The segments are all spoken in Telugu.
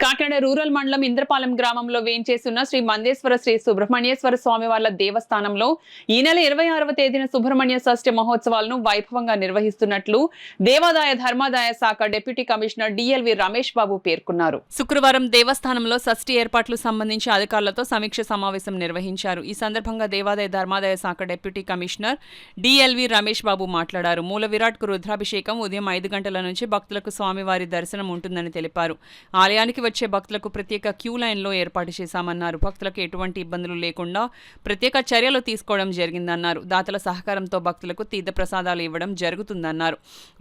కాకినాడ రూరల్ మండలం ఇంద్రపాలెం గ్రామంలో వేంచేస్తున్న శ్రీ మందేశ్వర శ్రీ సుబ్రహ్మణ్యేశ్వర స్వామివార్ల దేవస్థానంలో ఈ నెల 26వ తేదీన సుబ్రహ్మణ్య షష్ఠి మహోత్సవాలను వైభవంగా నిర్వహిస్తున్నట్లు దేవాదాయ ధర్మాదాయ శాఖ డిప్యూటీ కమిషనర్ డిఎల్వి రమేష్ బాబు పేర్కొన్నారు. శుక్రవారం దేవస్థానంలో షష్ఠి ఏర్పాట్లకు సంబంధించి అధికారులతో సమీక్ష సమావేశం నిర్వహించారు. ఈ సందర్భంగా దేవాదాయ ధర్మాదాయ శాఖ డిప్యూటీ కమిషనర్ డిఎల్వి రమేష్ బాబు మాట్లాడారు. మూల విరాట్కు రుద్రాభిషేకం ఉదయం 5 గంటల నుంచి భక్తులకు స్వామివారి దర్శనం ఉంటుందని తెలిపారు. ఆలయానికి వచ్చే భక్తులకు ప్రత్యేక క్యూ లైన్లో ఏర్పాటు చేశామన్నారు. భక్తులకు ఎటువంటి ఇబ్బందులు లేకుండా ప్రత్యేక చర్యలు తీసుకోవడం జరిగిందన్నారు. దాతల సహకారంతో భక్తులకు తీర్థ ప్రసాదాలు ఇవ్వడం జరుగుతుందన్నారు.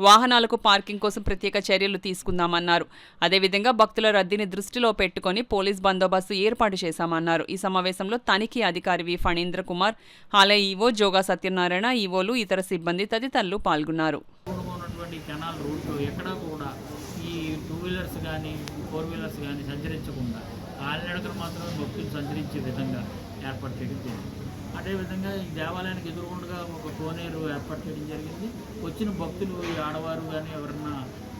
వాహనాలకు పార్కింగ్ కోసం ప్రత్యేక చర్యలు తీసుకుందామన్నారు. అదేవిధంగా భక్తుల రద్దీని దృష్టిలో పెట్టుకుని పోలీస్ బందోబస్తు ఏర్పాటు చేశామన్నారు. ఈ సమావేశంలో తనిఖీ అధికారి వి ఫణీంద్ర కుమార్, ఆలయ ఈవో జోగా సత్యనారాయణ, ఈవోలు, ఇతర సిబ్బంది తదితరులు పాల్గొన్నారు. ఈ 2 వీలర్స్ కానీ 4 వీలర్స్ కానీ సంచరించకుండా కాలినడకలు మాత్రమే భక్తులు సంచరించే విధంగా ఏర్పాటు చేయడం జరిగింది. అదేవిధంగా ఈ దేవాలయానికి ఎదురుగుండగా ఒక కోనేరు ఏర్పాటు చేయడం జరిగింది. వచ్చిన భక్తులు ఈ ఆడవారు కానీ ఎవరన్నా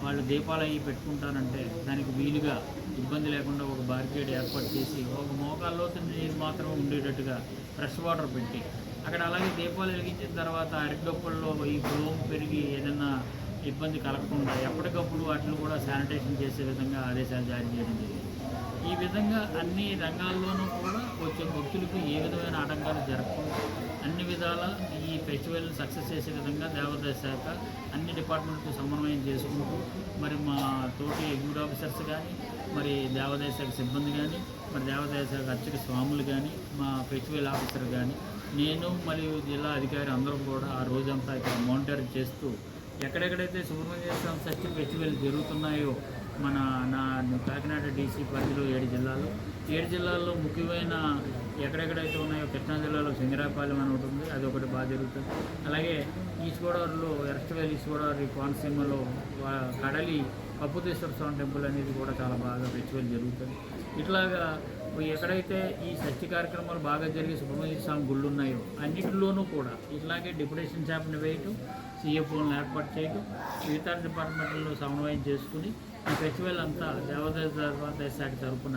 వాళ్ళు దీపాలు అవి పెట్టుకుంటానంటే దానికి వీలుగా ఇబ్బంది లేకుండా ఒక బారికేడ్ ఏర్పాటు చేసి ఒక మోకాల్లో నీరు మాత్రం ఉండేటట్టుగా ఫ్రెష్ వాటర్ పెట్టి అక్కడ అలాగే దీపాలు వెలిగించిన తర్వాత అరటిగొప్పల్లో ఈ గ్లోమ్ పెరిగి ఏదైనా ఇబ్బంది కలగకుండా ఎప్పటికప్పుడు వాటిని కూడా శానిటేషన్ చేసే విధంగా ఆదేశాలు జారీ చేయడం జరిగింది. ఈ విధంగా అన్ని రంగాల్లోనూ కూడా వచ్చే భక్తులకు ఏ విధమైన ఆటంకాలు జరగకుండా అన్ని విధాల ఈ ఫెస్టివల్ సక్సెస్ చేసే విధంగా దేవాదాయ శాఖ అన్ని డిపార్ట్మెంట్తో సమన్వయం చేసుకుంటూ మరి మా తోటి ఎగ్జిక్యూటివ్ ఆఫీసర్స్ కానీ మరి దేవాదాయ శాఖ సిబ్బంది కానీ మరి దేవాదాయ శాఖ అర్చక స్వాములు కానీ మా ఫెస్టివల్ ఆఫీసర్ కానీ నేను మరియు జిల్లా అధికారి అందరం కూడా ఆ రోజంతా ఇక్కడ మానిటర్ చేస్తూ ఎక్కడెక్కడైతే సుబ్రహ్మణ్యేశ్వర షష్ఠి ఫెస్టివల్ జరుగుతున్నాయో మన కాకినాడ డీసీ పరిధిలో 7 జిల్లాల్లో ముఖ్యమైన ఎక్కడెక్కడైతే ఉన్నాయో కృష్ణా జిల్లాలో సింగరాపాలెం అని ఒకటి ఉంది, అది ఒకటి బాగా జరుగుతుంది. అలాగే ఈస్ట్ గోదావరిలో ఎరస్ట్వేల్ ఈస్ట్ గోదావరి కోనసీమలో కడలి కప్పుతేశ్వర స్వామి టెంపుల్ అనేది కూడా చాలా బాగా ఫెస్టివల్ జరుగుతుంది. ఇట్లాగా ఎక్కడైతే ఈ షష్ఠి కార్యక్రమాలు బాగా జరిగే సుబ్రహ్మణ్య స్వామి గుళ్ళు ఉన్నాయో అన్నింటిలోనూ కూడా ఇట్లాగే డిప్యూటేషన్ షాప్ని వేయటం, సిఎఫ్ఓలను ఏర్పాటు చేయడం, ఇతర డిపార్ట్మెంట్లలో సమన్వయం చేసుకుని ఈ ఫెస్టివల్ అంతా దేవాదాయ శాఖ తరఫున